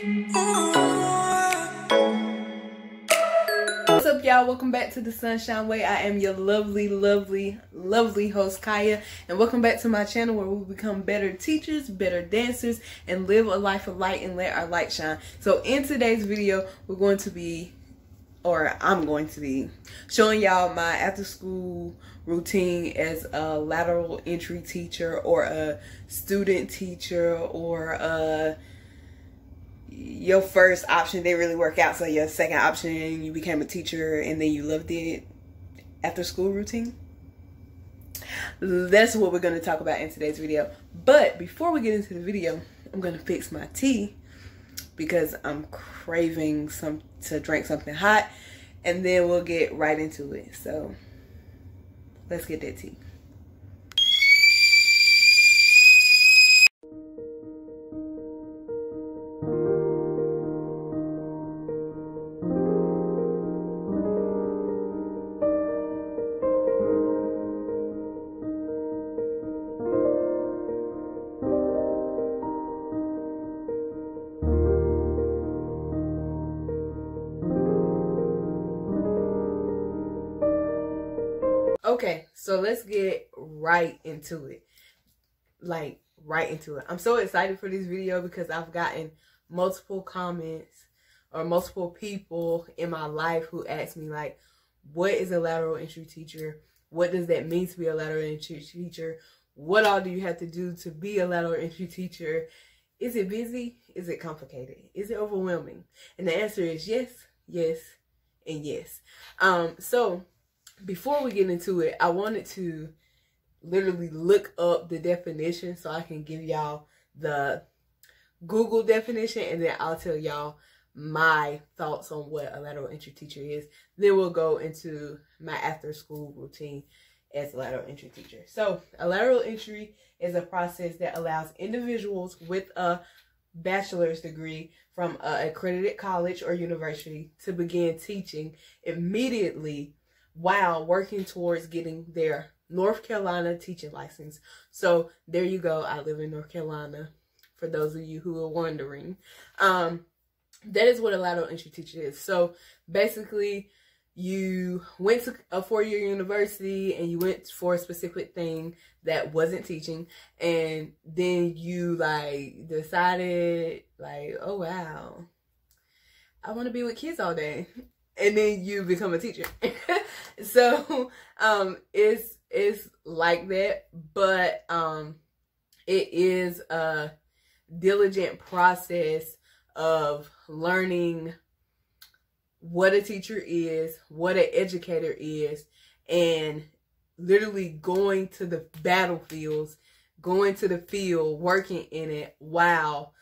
What's up, y'all? Welcome back to the Sunshine Way. I am your lovely host, Chiya, and welcome back to my channel where we become better teachers, better dancers, and live a life of light and let our light shine. So in today's video, I'm going to be showing y'all my after school routine as a lateral entry teacher, or a student teacher, or your first option didn't really work out, so your second option, you became a teacher and then you loved it, after school routine. That's what we're going to talk about in today's video. But before we get into the video, I'm going to fix my tea because I'm craving to drink something hot, and then we'll get right into it. So let's get that tea. Okay, so let's get right into it. Right into it. I'm so excited for this video because I've gotten multiple comments or multiple people in my life who ask me, like, what is a lateral entry teacher? What does that mean to be a lateral entry teacher? What all do you have to do to be a lateral entry teacher? Is it busy? Is it complicated? Is it overwhelming? And the answer is yes, yes, and yes. So before we get into it, I wanted to literally look up the definition so I can give y'all the Google definition, and then I'll tell y'all my thoughts on what a lateral entry teacher is. Then we'll go into my after school routine as a lateral entry teacher. So a lateral entry is a process that allows individuals with a bachelor's degree from an accredited college or university to begin teaching immediately while working towards getting their North Carolina teaching license. So there you go. I live in North Carolina, for those of you who are wondering. That is what a lateral entry teacher is. So basically, you went to a 4-year university and you went for a specific thing that wasn't teaching, and then you decided oh wow, I want to be with kids all day. And then you become a teacher. So it's like that, but it is a diligent process of learning what a teacher is, what an educator is, and literally going to the battlefields, going to the field, working in it while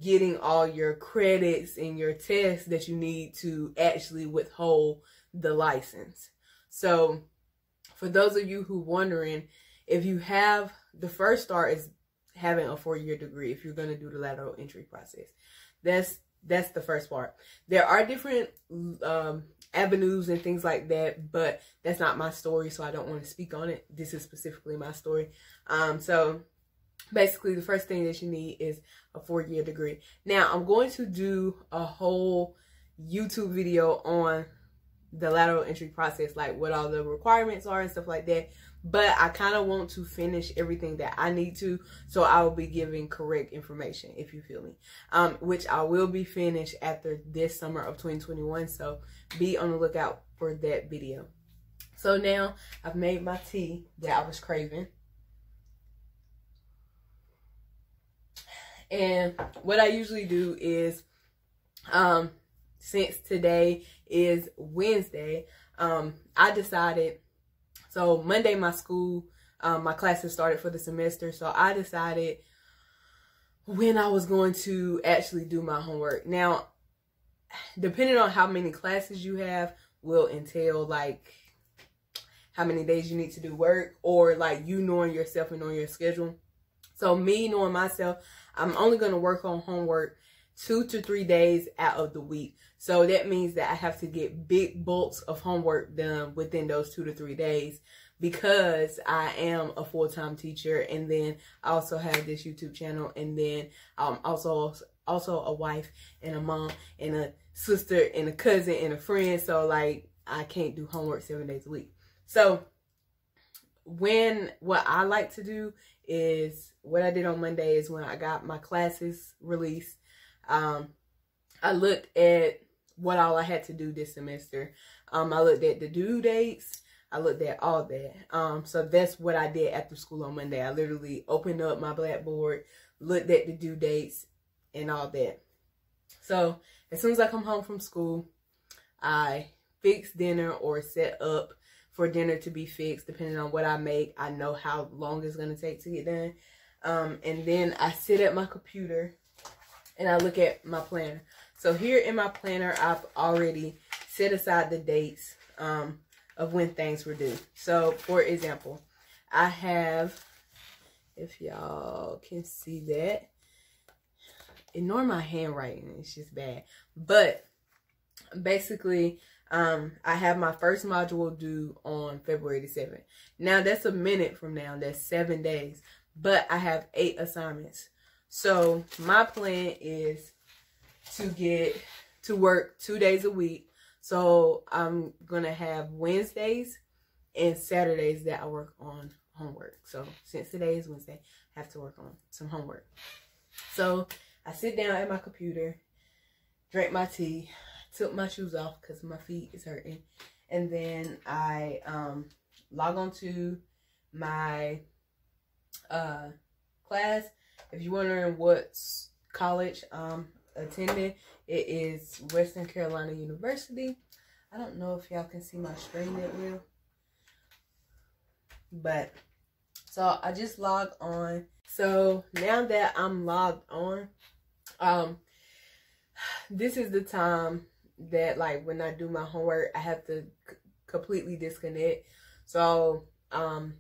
getting all your credits and your tests that you need to actually withhold the license. So for those of you who are wondering, if you have, the first start is having a 4-year degree if you're going to do the lateral entry process. That's the first part. There are different avenues and things like that, but that's not my story, so I don't want to speak on it. This is specifically my story. So basically, the first thing that you need is a 4-year degree. Now, I'm going to do a whole YouTube video on the lateral entry process, like what all the requirements are and stuff like that. But I kind of want to finish everything that I need to, so I will be giving correct information, if you feel me. Which I will be finished after this summer of 2021, so be on the lookout for that video. So now, I've made my tea that I was craving. And what I usually do is, since today is Wednesday, I decided, so Monday my school, my classes started for the semester, so I decided when I was going to actually do my homework. Now, depending on how many classes you have will entail how many days you need to do work, or you knowing yourself and knowing your schedule. So me knowing myself, I'm only going to work on homework 2 to 3 days out of the week. So that means that I have to get big bulks of homework done within those 2 to 3 days, because I am a full-time teacher, and then I also have this YouTube channel, and then I'm also also a wife and a mom and a sister and a cousin and a friend. So like I can't do homework 7 days a week. So what I like to do is, what I did on Monday is when I got my classes released, I looked at what all I had to do this semester. I looked at the due dates. I looked at all that. So that's what I did after school on Monday. I literally opened up my Blackboard, looked at the due dates and all that. So as soon as I come home from school, I fix dinner or set up for dinner to be fixed, depending on what I make. I know how long it's going to take to get done. And then I sit at my computer and I look at my planner. So here in my planner, I've already set aside the dates of when things were due. So for example, I have, if y'all can see that, ignore my handwriting, it's just bad. But basically, I have my first module due on February the 7th. Now that's a minute from now, that's 7 days, but I have 8 assignments. So my plan is to get to work 2 days a week. So I'm gonna have Wednesdays and Saturdays that I work on homework. So since today is Wednesday, I have to work on some homework. So I sit down at my computer, drink my tea, took my shoes off because my feet is hurting, and then I log on to my class. If you're wondering what college I'm attending, it is Western Carolina University. I don't know if y'all can see my screen that well, but so I just logged on. So now that I'm logged on, this is the time that, like, when I do my homework, I have to completely disconnect. So I'm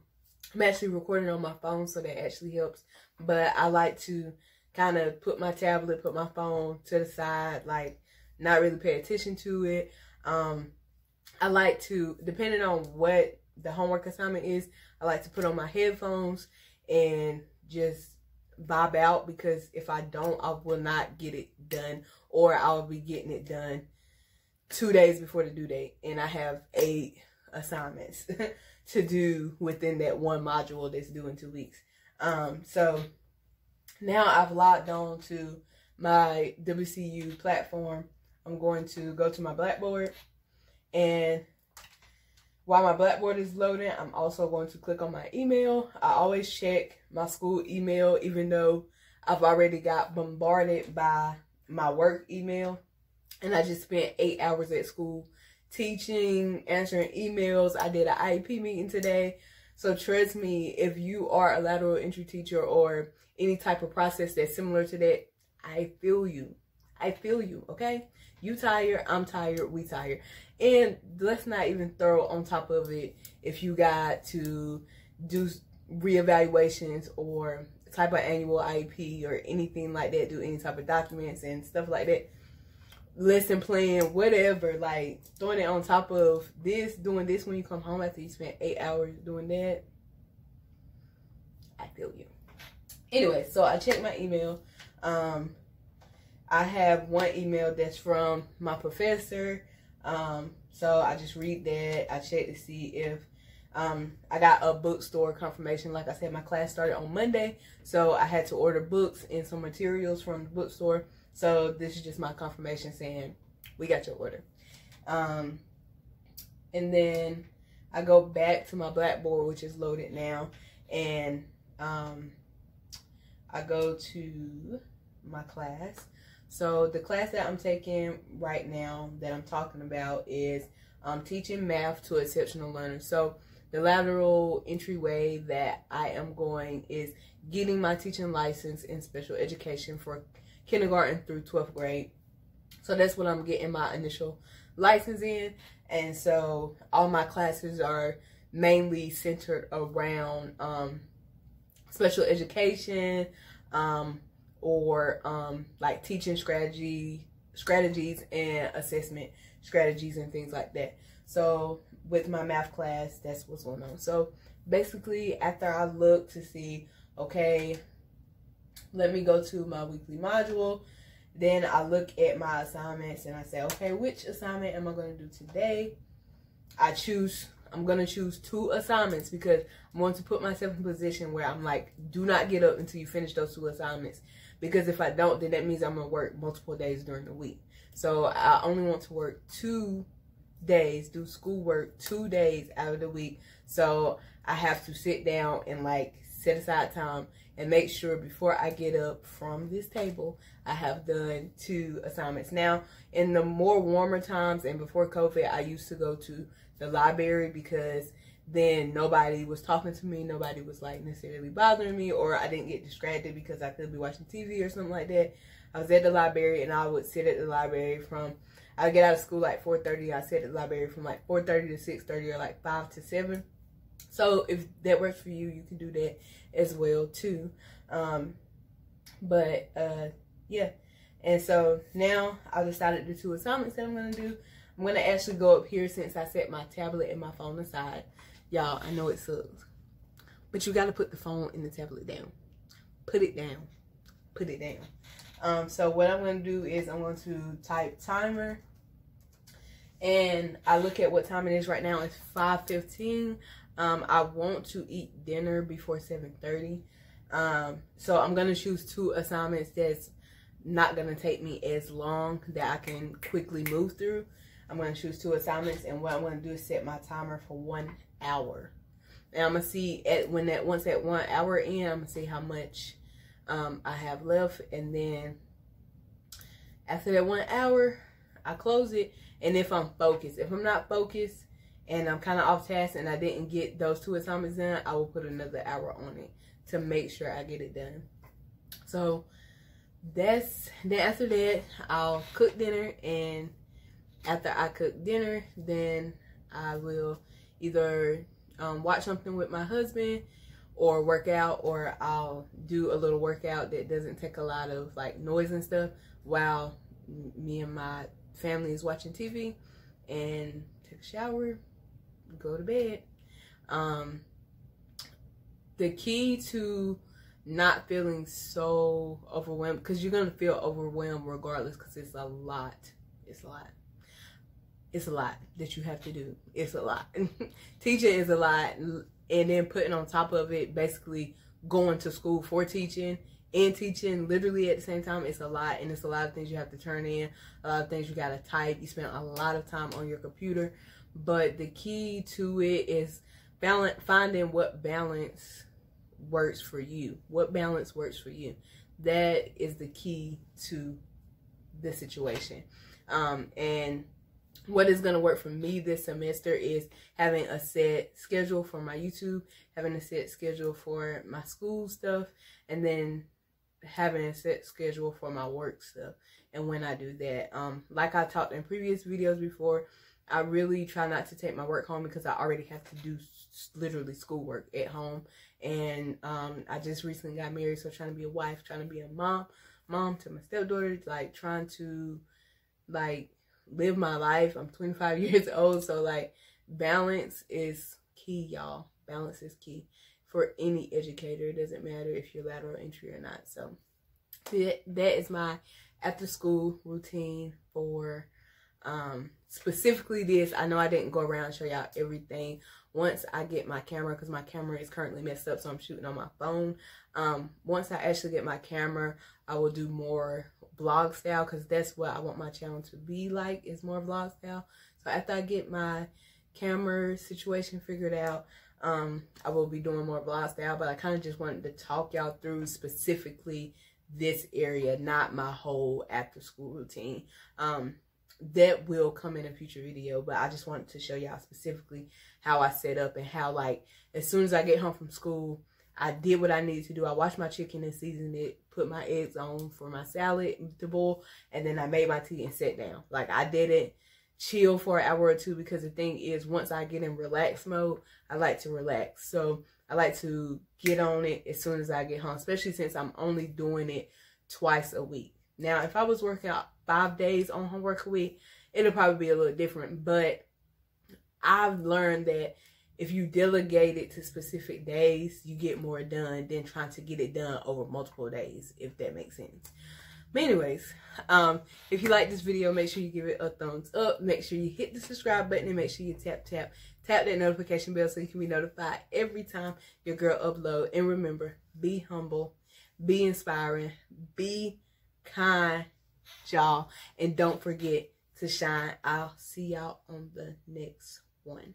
actually recording on my phone, so that actually helps. But I like to kind of put my tablet, put my phone to the side, like not really pay attention to it. I like to, depending on what the homework assignment is, I like to put on my headphones and just vibe out, because if I don't, I will not get it done, or I'll be getting it done 2 days before the due date, and I have 8 assignments to do within that one module that's due in 2 weeks. So now I've logged on to my WCU platform. I'm going to go to my Blackboard, and while my Blackboard is loading, I'm also going to click on my email. I always check my school email, even though I've already got bombarded by my work email. And I just spent 8 hours at school teaching, answering emails. I did an IEP meeting today. So trust me, if you are a lateral entry teacher or any type of process that's similar to that, I feel you. I feel you, okay? You tired, I'm tired, we tired. And let's not even throw on top of it if you got to do reevaluations or type of annual IEP or anything like that, do any type of documents and stuff like that, lesson plan, whatever, like throwing it on top of this, doing this when you come home after you spent 8 hours doing that, I feel you. Anyway, so I checked my email. I have one email that's from my professor. So I just read that. I check to see if I got a bookstore confirmation. Like I said, my class started on Monday, so I had to order books and some materials from the bookstore. So this is just my confirmation saying we got your order. And then I go back to my Blackboard, which is loaded now, and I go to my class. So the class that I'm taking right now that I'm talking about is teaching math to exceptional learners. So the lateral entryway that I am going is getting my teaching license in special education for kindergarten through 12th grade. So that's what I'm getting my initial license in. And so all my classes are mainly centered around special education, or like teaching strategies and assessment strategies and things like that. So with my math class, that's what's going on. So basically, after I look to see, okay, let me go to my weekly module, Then I look at my assignments and I say, okay, which assignment am I going to do today? I'm going to choose 2 assignments because I want to put myself in a position where I'm like, do not get up until you finish those 2 assignments. Because if I don't, then that means I'm going to work multiple days during the week. So I only want to work 2 days, do schoolwork 2 days out of the week. So I have to sit down and like set aside time and make sure before I get up from this table, I have done 2 assignments. Now, in the more warmer times and before COVID, I used to go to the library because then nobody was talking to me. Nobody was like necessarily bothering me, or I didn't get distracted because I could be watching TV or something like that. I was at the library and I would sit at the library I would get out of school like 4:30. I sit at the library from like 4:30 to 6:30 or like 5 to 7. So if that works for you, you can do that as well too. Yeah. And so now I decided the 2 assignments that I'm going to do. I'm going to actually go up here since I set my tablet and my phone aside. Y'all, I know it sucks, but you got to put the phone and the tablet down. Put it down. Put it down. So what I'm going to do is I'm going to type timer. And I look at what time it is right now. It's 5:15. I want to eat dinner before 7:30. So I'm going to choose 2 assignments that's not going to take me as long that I can quickly move through. I'm going to choose 2 assignments, and what I'm going to do is set my timer for 1 hour. And I'm going to see once that 1 hour in, I'm going to see how much I have left. And then after that 1 hour, I close it. And if I'm focused, if I'm not focused and I'm kind of off task and I didn't get those 2 assignments done, I will put another hour on it to make sure I get it done. So then after that, I'll cook dinner, and after I cook dinner, then I will either watch something with my husband or work out, or I'll do a little workout that doesn't take a lot of like noise and stuff while me and my family is watching TV, and take a shower, go to bed. The key to not feeling so overwhelmed, because you're going to feel overwhelmed regardless, because it's a lot. It's a lot. It's a lot that you have to do. It's a lot. Teaching is a lot. And then putting on top of it, basically going to school for teaching and teaching literally at the same time, it's a lot. And it's a lot of things you have to turn in. A lot of things you got to type. You spend a lot of time on your computer. But the key to it is finding what balance works for you. What balance works for you. That is the key to the situation. And what is going to work for me this semester is having a set schedule for my YouTube, having a set schedule for my school stuff, and then having a set schedule for my work stuff. And when I do that, like I talked in previous videos before, I really try not to take my work home because I already have to do literally schoolwork at home. And I just recently got married, so trying to be a wife, trying to be a mom to my stepdaughter, like trying to like live my life. I'm 25 years old, so like balance is key, y'all. Balance is key for any educator. It doesn't matter if you're lateral entry or not. So that is my after school routine for specifically this. I know I didn't go around and show y'all everything. Once I get my camera, because my camera is currently messed up, so I'm shooting on my phone. Once I actually get my camera, I will do more vlog style, because that's what I want my channel to be like, is more vlog style. So after I get my camera situation figured out, I will be doing more vlog style. But I kind of just wanted to talk y'all through specifically this area, not my whole after school routine. That will come in a future video, but I just wanted to show y'all specifically how I set up and how, like, as soon as I get home from school, I did what I needed to do. I washed my chicken and seasoned it, put my eggs on for my salad to boil, and then I made my tea and sat down. Like, I didn't chill for an hour or two, because the thing is, once I get in relax mode, I like to relax. So I like to get on it as soon as I get home, especially since I'm only doing it twice a week. Now, if I was working out 5 days on homework a week, it'll probably be a little different. But I've learned that if you delegate it to specific days, you get more done than trying to get it done over multiple days, if that makes sense. But anyways, if you like this video, make sure you give it a thumbs up. Make sure you hit the subscribe button and make sure you tap that notification bell so you can be notified every time your girl upload. And remember, be humble, be inspiring, be kind, y'all, and don't forget to shine. I'll see y'all on the next one.